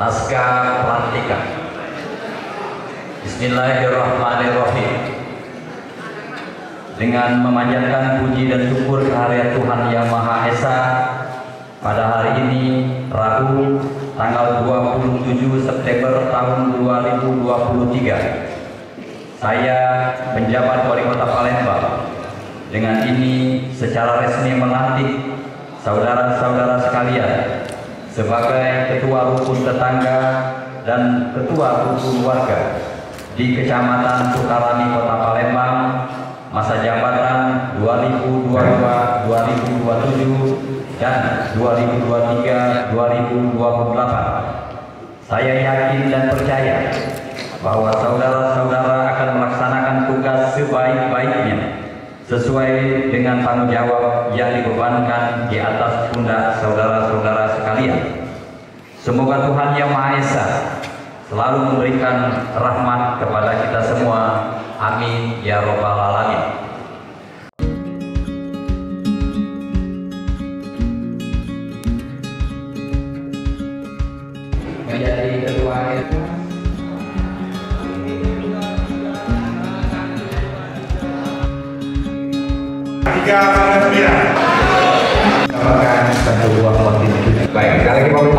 Naskah pelantikan. Bismillahirrahmanirrahim. Dengan memanjatkan puji dan syukur kehadirat Tuhan Yang Maha Esa, pada hari ini Rabu tanggal 27 September tahun 2023, saya penjabat Wali Kota Palembang dengan ini secara resmi melantik saudara-saudara sekalian sebagai Ketua Rukun Tetangga dan Ketua Rukun Warga di Kecamatan Sukarami, Kota Palembang, masa jabatan 2022-2027 dan 2023-2028. Saya yakin dan percaya bahwa saudara-saudara akan melaksanakan tugas sebaik-baiknya sesuai dengan tanggung jawab yang dibebankan di atas pundak saudara-saudara sekalian. Semoga Tuhan Yang Maha Esa selalu memberikan rahmat kepada kita semua. Amin ya robbal alamin. Menjadi ketua itu Baik, sekarang kita mau